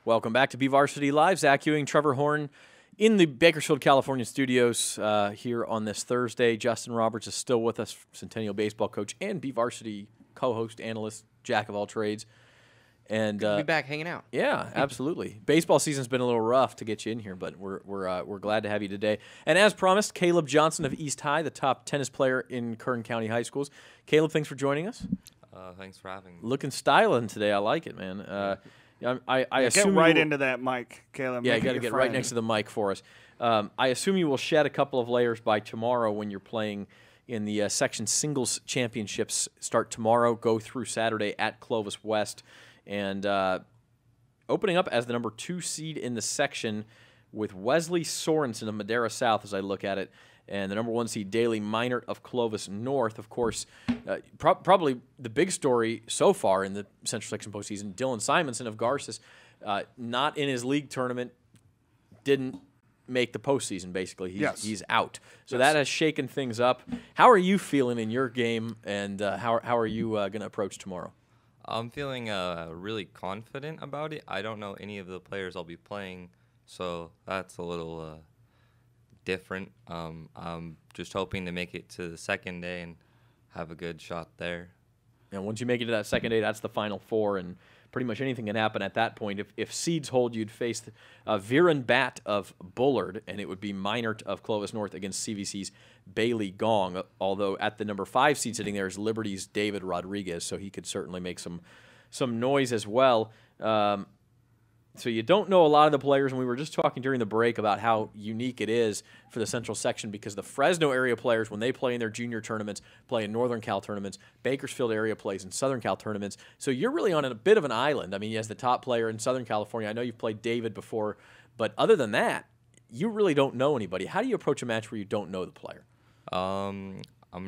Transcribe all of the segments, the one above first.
Welcome back to BVarsity Live. Zach Ewing, Trevor Horn in the Bakersfield, California studios here on this Thursday. Justin Roberts is still with us, Centennial baseball coach and BVarsity co-host, analyst, jack of all trades. And Good to be back hanging out. Yeah, absolutely. Baseball season's been a little rough to get you in here, but we're glad to have you today. And as promised, Kaleb Johnson of East High, the top tennis player in Kern County high schools. Kaleb, thanks for joining us. Thanks for having me. Looking styling today. I like it, man. I assume get right into that mic, Kaleb. Yeah, you got to get right next to the mic for us. I assume you will shed a couple of layers by tomorrow when you're playing in the section singles championships. Start tomorrow, go through Saturday at Clovis West, and opening up as the number 2 seed in the section with Wesley Sorensen of Madera South, as I look at it, and the number 1 seed, Daley Minert of Clovis North. Of course, probably the big story so far in the Central Section postseason, Dylan Simonson of Garces, not in his league tournament, didn't make the postseason, basically. He's out. So that has shaken things up. How are you feeling in your game, and how are you going to approach tomorrow? I'm feeling really confident about it. I don't know any of the players I'll be playing, so that's a little different. I'm just hoping to make it to the second day and have a good shot there. And once you make it to that second day, that's the Final Four, and pretty much anything can happen at that point. If seeds hold, you'd face Viren Bat of Bullard, and it would be Minert of Clovis North against CVC's Bailey Gong, although at the number 5 seed sitting there is Liberty's David Rodriguez, so he could certainly make some noise as well. So you don't know a lot of the players, and we were just talking during the break about how unique it is for the Central Section because the Fresno area players, when they play in their junior tournaments, play in Northern Cal tournaments. Bakersfield area plays in Southern Cal tournaments. So you're really on a bit of an island. I mean, as the top player in Southern California, I know you've played David before, but other than that, you really don't know anybody. How do you approach a match where you don't know the player? I'm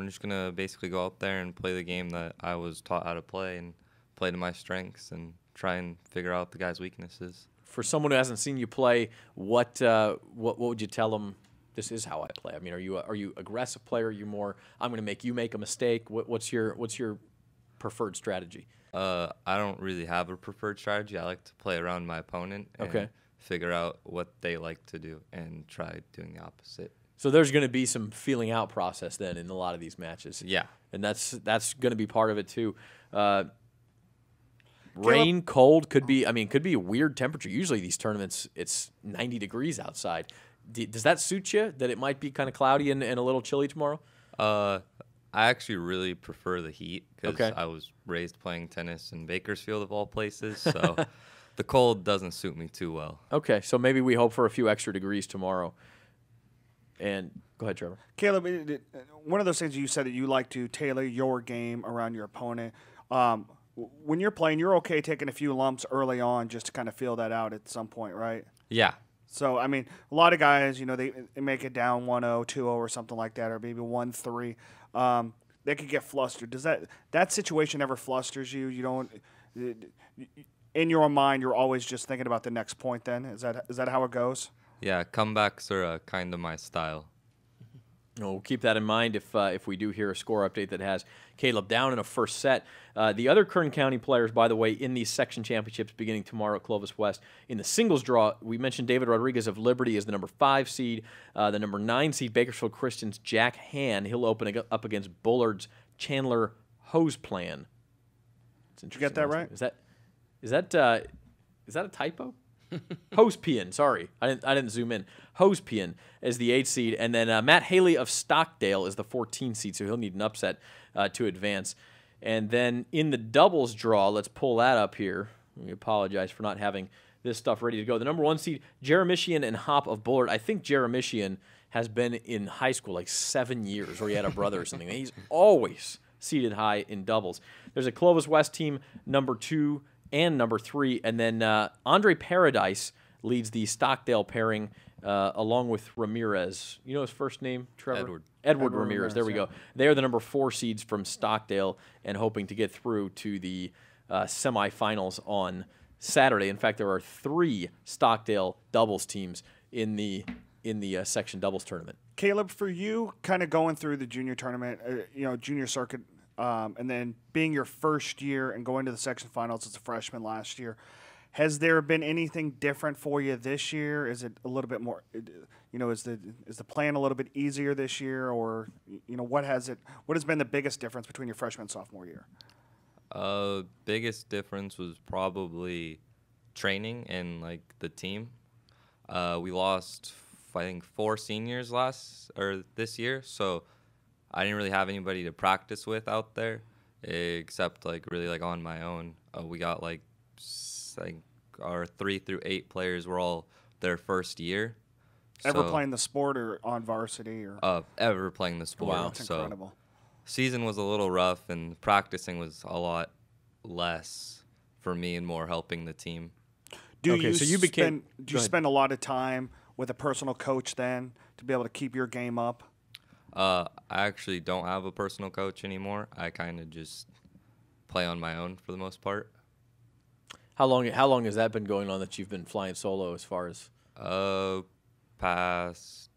just going to basically go out there and play the game that I was taught how to play and play to my strengths and try and figure out the guy's weaknesses. For someone who hasn't seen you play, what would you tell them? This is how I play. I mean, are you aggressive player? Are you more? I'm going to make you make a mistake. What's your preferred strategy? I don't really have a preferred strategy. I like to play around my opponent and figure out what they like to do and try doing the opposite. So there's going to be some feeling out process then in a lot of these matches. Yeah, and that's going to be part of it too. Rain, cold, could be a weird temperature. Usually these tournaments, it's 90 degrees outside. Does that suit you, that it might be kind of cloudy and a little chilly tomorrow? I actually really prefer the heat because I was raised playing tennis in Bakersfield, of all places, so the cold doesn't suit me too well. Okay, so maybe we hope for a few extra degrees tomorrow. And go ahead, Trevor. Kaleb, one of those things you said that you like to tailor your game around your opponent. When you're playing, you're okay taking a few lumps early on just to kind of feel that out at some point, right? Yeah. So, I mean, a lot of guys, they make it down 1-0, 2-0 or something like that, or maybe 1-3. They could get flustered. Does that situation ever flusters you? You don't in your mind, you're always just thinking about the next point then? Is that how it goes? Yeah, comebacks are kind of my style. We'll keep that in mind if we do hear a score update that has Kaleb down in a first set. The other Kern County players, by the way, in these section championships beginning tomorrow at Clovis West. In the singles draw, we mentioned David Rodriguez of Liberty is the number 5 seed. The number 9 seed, Bakersfield Christian's Jack Han. He'll open up against Bullard's Chandler Hoseplan. Did you get that right? Is that a typo? Hosepian, sorry. I didn't zoom in. Hosepian is the 8 seed, and then Matt Haley of Stockdale is the 14 seed, so he'll need an upset to advance. And then in the doubles draw, let's pull that up here. We apologize for not having this stuff ready to go. The number 1 seed, Jeremichian and Hop of Bullard. I think Jeremichian has been in high school like 7 years, or he had a brother or something. He's always seated high in doubles. There's a Clovis West team, number 2 and number 3, and then Andre Paradise leads the Stockdale pairing along with Ramirez. You know his first name, Trevor? Edward Ramirez. There we go. They are the number 4 seeds from Stockdale and hoping to get through to the semifinals on Saturday. In fact, there are 3 Stockdale doubles teams in the section doubles tournament. Kaleb, for you, kind of going through the junior tournament, junior circuit, and then being your first year and going to the section finals as a freshman last year, Has there been anything different for you this year? Is it a little bit more, is the plan a little bit easier this year, or what has been the biggest difference between your freshman and sophomore year? Biggest difference was probably training and like the team. We lost, I think, 4 seniors this year, so I didn't really have anybody to practice with out there, except like really like on my own. We got like our 3 through 8 players were all their first year. Ever playing the sport or on varsity or? Ever playing the sport. Wow, that's incredible. Season was a little rough, and practicing was a lot less for me and more helping the team. Do you spend a lot of time with a personal coach then to be able to keep your game up? I actually don't have a personal coach anymore. I kind of just play on my own for the most part. How long has that been going on that you've been flying solo as far as? Past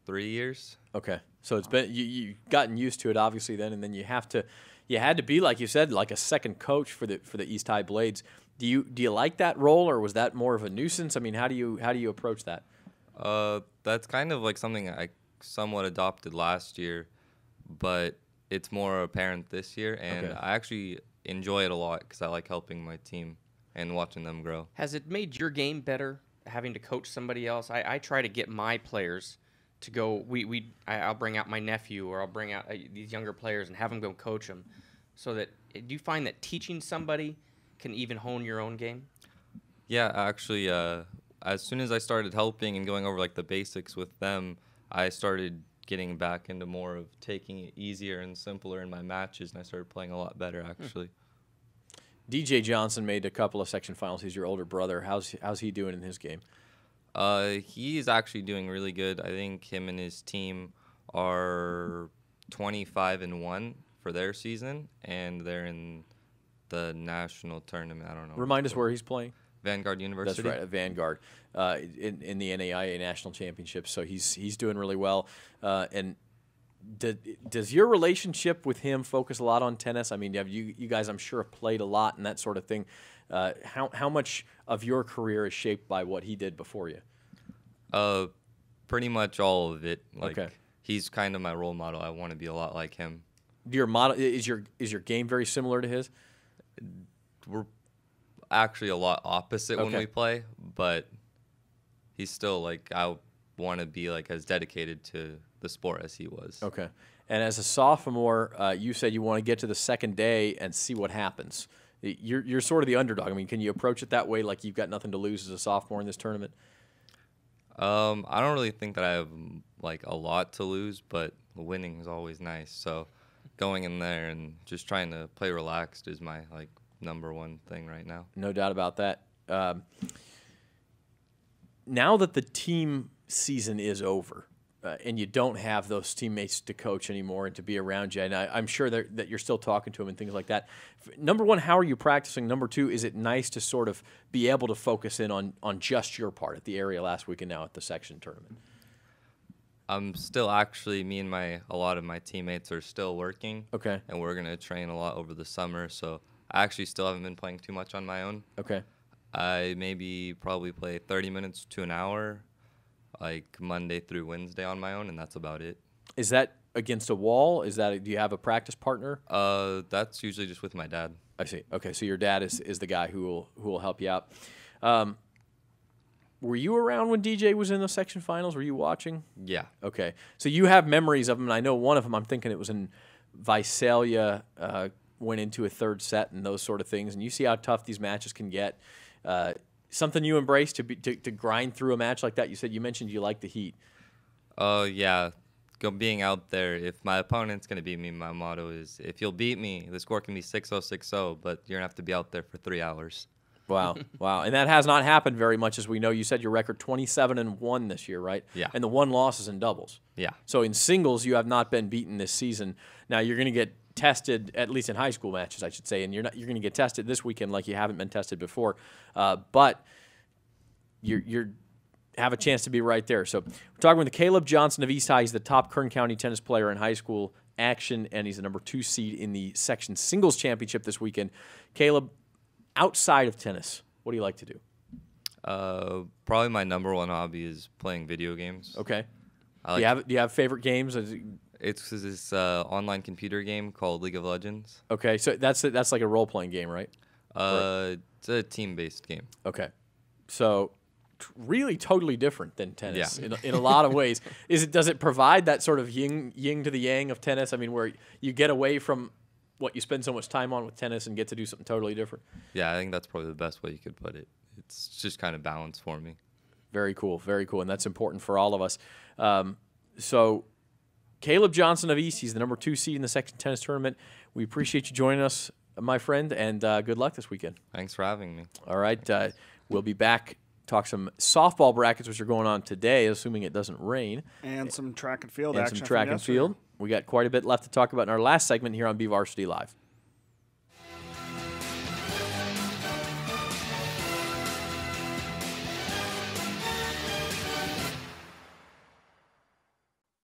3 years. Okay, so it's been you've gotten used to it obviously then, and then you had to be, like you said, like a second coach for the East High Blades. Do you like that role, or was that more of a nuisance? I mean, how do you approach that? That's kind of like something I somewhat adopted last year, but it's more apparent this year, and I actually enjoy it a lot because I like helping my team and watching them grow. Has it made your game better having to coach somebody else? I try to get my players to go. I'll bring out my nephew, or I'll bring out these younger players and have them go coach them. So that, do you find that teaching somebody can even hone your own game? Yeah, actually, as soon as I started helping and going over like the basics with them, I started getting back into more of taking it easier and simpler in my matches, and I started playing a lot better actually. DJ Johnson made a couple of section finals. He's your older brother. How's he doing in his game? He's actually doing really good. I think him and his team are 25-1 for their season, and they're in the national tournament. I don't know. Remind us where he's playing. Vanguard University. That's right, at Vanguard, in the NAIA National Championship. So he's doing really well. And does your relationship with him focus a lot on tennis? I mean, you guys, I'm sure, have played a lot and that sort of thing. How much of your career is shaped by what he did before you? Pretty much all of it. Like, okay. He's kind of my role model. I want to be a lot like him. Your model is your game very similar to his? We're actually a lot opposite when we play, but he's still like, I want to be like as dedicated to the sport as he was. Okay. And as a sophomore, you said you want to get to the second day and see what happens. You're sort of the underdog. I mean, can you approach it that way, like you've got nothing to lose as a sophomore in this tournament? I don't really think that I have like a lot to lose, but winning is always nice. So going in there and just trying to play relaxed is my like #1 thing right now. No doubt about that. Now that the team season is over, and you don't have those teammates to coach anymore and to be around you, and I'm sure that you're still talking to them and things like that. #1, how are you practicing? #2, is it nice to sort of be able to focus in on just your part at the area last week and now at the section tournament? I'm still actually, me and a lot of my teammates are still working. Okay. And we're going to train a lot over the summer, so I actually still haven't been playing too much on my own. Okay. I probably play 30 minutes to an hour, like Monday through Wednesday on my own, and that's about it. Is that against a wall? Do you have a practice partner? That's usually just with my dad. I see. Okay, so your dad is the guy who will help you out. Were you around when DJ was in the section finals? Were you watching? Yeah. Okay, so you have memories of him, and I know one of them, I'm thinking it was in Visalia, went into a third set and those sort of things, and you see how tough these matches can get. Something you embrace to grind through a match like that? You mentioned you like the heat. Yeah. Being out there, if my opponent's going to beat me, my motto is, if you'll beat me, the score can be 6-0, 6-0, but you're going to have to be out there for 3 hours. Wow, wow. And that has not happened very much, as we know. You said your record 27-1 this year, right? Yeah. And the 1 loss is in doubles. Yeah. So in singles, you have not been beaten this season. Now you're going to get tested, at least in high school matches, I should say, and you're going to get tested this weekend like you haven't been tested before. But you're have a chance to be right there. So we're talking with Kaleb Johnson of East High. He's the top Kern County tennis player in high school action, and he's the #2 seed in the section singles championship this weekend. Kaleb, outside of tennis, What do you like to do? Probably my number one hobby is playing video games. Okay. I Do you have favorite games? It's this online computer game called League of Legends. Okay, so that's like a role playing game, right? It's a team-based game. Okay, so really totally different than tennis in a lot of ways. Does it provide that sort of yin to the yang of tennis? I mean, where you get away from what you spend so much time on with tennis and get to do something totally different? Yeah, I think that's probably the best way you could put it. It's just kind of balanced for me. Very cool, and that's important for all of us. So, Kaleb Johnson of East, he's the number 2 seed in the section tennis tournament. We appreciate you joining us, my friend, and good luck this weekend. Thanks for having me. All right, we'll be back. Talk some softball brackets, which are going on today, assuming it doesn't rain. And some track and field and action. Some track and field. We got quite a bit left to talk about in our last segment here on BVarsity Live.